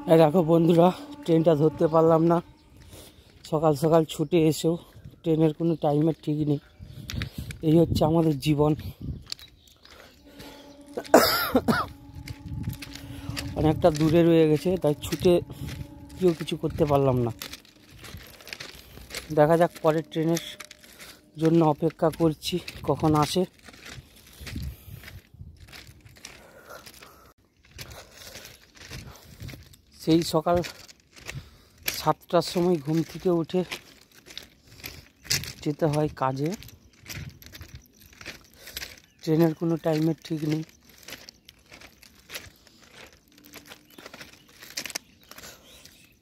দেখো বন্ধুরা, ট্রেনটা ধরতে পারলাম না। সকাল সকাল ছুটে এসেও ট্রেনের কোনো টাইমের ঠিক নেই। এই হচ্ছে আমাদের জীবন। অনেকটা দূরে রয়ে গেছে, তাই ছুটে কেউ কিছু করতে পারলাম না। দেখা যাক, পরের ট্রেনের জন্য অপেক্ষা করছি কখন আসে। সেই সকাল 7টার সময় ঘুম থেকে উঠে যেতে হয় কাজে। ট্রেনের কোনো টাইমের ঠিক নেই।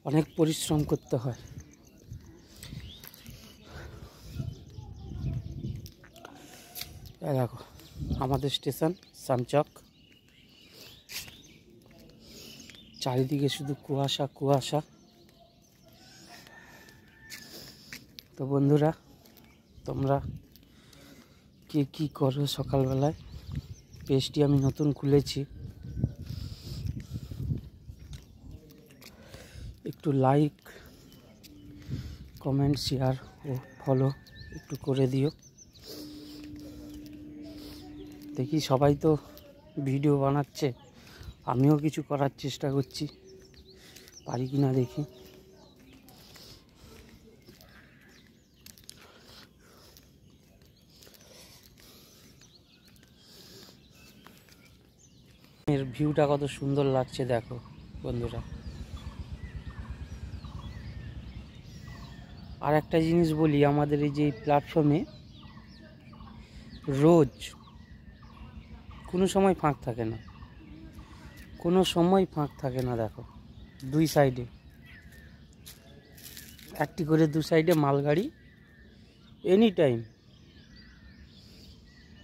অনেক পরিশ্রম করতে হয়। দেখো আমাদের স্টেশন সামচক, চারিদিকে শুধু কুয়াশা কুয়াশা। তো বন্ধুরা, তোমরা কে কী করো সকালবেলায়? পেজটি আমি নতুন খুলেছি, একটু লাইক, কমেন্ট, শেয়ার ও ফলো একটু করে দিও। দেখি সবাই তো ভিডিও বানাচ্ছে, আমিও কিছু করার চেষ্টা করছি, পারি কি না দেখি। এর ভিউটা কত সুন্দর লাগছে দেখো বন্ধুরা। আর একটা জিনিস বলি, আমাদের এই যে প্ল্যাটফর্মে রোজ কোনো সময় ফাঁক থাকে না, কোনো সময় ফাঁক থাকে না। দেখো দুই সাইডে একটি করে দু সাইডে মালগাড়ি, এনি টাইম।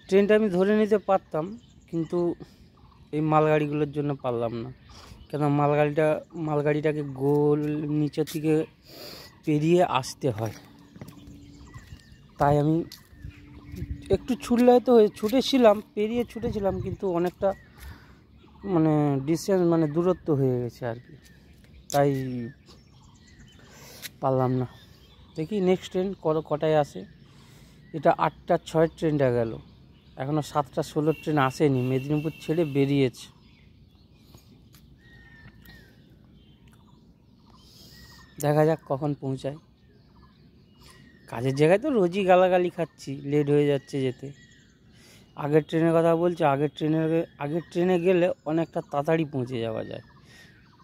ট্রেনটা আমি ধরে নিতে পারতাম, কিন্তু এই মালগাড়িগুলোর জন্য পারলাম না। কেন মালগাড়িটাকে গোল নিচে থেকে পেরিয়ে আসতে হয়, তাই আমি একটু ছুটেছিলাম, পেরিয়ে ছুটেছিলাম, কিন্তু অনেকটা ডিস্টেন্স দূরত্ব হয়ে গেছে আর কি, তাই পারলাম না। দেখি নেক্সট ট্রেন কটায় আসে। এটা 8টার 6 ট্রেনটা গেল, এখনও 7টা 16 ট্রেন আসেনি, মেদিনীপুর ছেড়ে বেরিয়েছে। দেখা যাক কখন পৌঁছায়। কাজের জায়গায় তো রোজই গালাগালি খাচ্ছি, লেট হয়ে যাচ্ছে যেতে। আগের ট্রেনের কথা বলছি, আগের ট্রেনে গেলে অনেকটা তাড়াতাড়ি পৌঁছে যাওয়া যায়।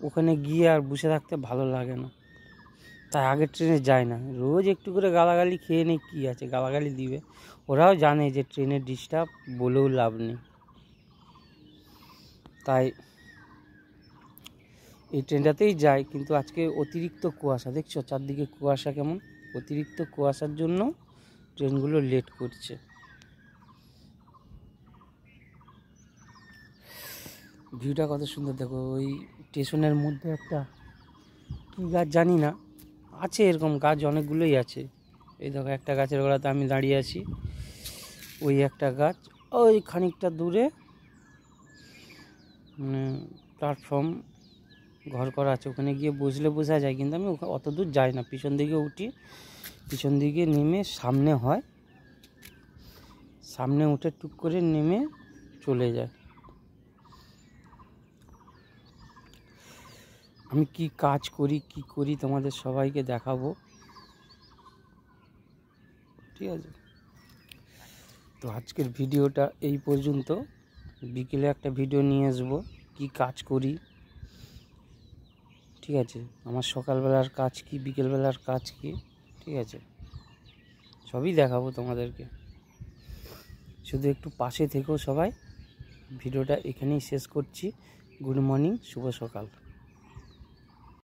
ওখানে গিয়ে আর বসে থাকতে ভালো লাগে না, তাই আগের ট্রেনে যায় না। রোজ একটু করে গালাগালি খেয়ে নেই, কী আছে, গালাগালি দিবে। ওরাও জানে যে ট্রেনের ডিস্টার্ব, বলেও লাভ নেই। তাই এই ট্রেনটাতেই যায়। কিন্তু আজকে অতিরিক্ত কুয়াশা, দেখছো চারদিকে কুয়াশা কেমন। অতিরিক্ত কুয়াশার জন্য ট্রেনগুলো লেট করছে। ভিউটা কত সুন্দর দেখো। ওই স্টেশনের মধ্যে একটা কী গাছ জানি না, আছে এরকম গাছ অনেকগুলোই আছে। এই দেখো একটা গাছের গোড়াতে আমি দাঁড়িয়ে আছি, ওই একটা গাছ। ওই খানিকটা দূরে প্ল্যাটফর্ম ঘর করা আছে, ওখানে গিয়ে বসলে বোঝা যায়, কিন্তু আমি অত দূর যাই না। পিছন দিকে উঠি, পিছন দিকে নেমে সামনে হয়, সামনে উঠে টুক করে নেমে চলে যায়। আমি কি কাজ করি কি করি তোমাদের সবাইকে দেখাবো, ঠিক আছে? তো আজকের ভিডিওটা এই পর্যন্ত। বিকেলে একটা ভিডিও নিয়ে আসবো কি কাজ করি, ঠিক আছে? আমার সকালবেলার কাজ কি, বিকেলবেলার কাজ কি, ঠিক আছে? সবই দেখাবো তোমাদেরকে, শুধু একটু পাশে থেকেও সবাই। ভিডিওটা এখানেই শেষ করছি। গুড মর্নিং, শুভ সকাল।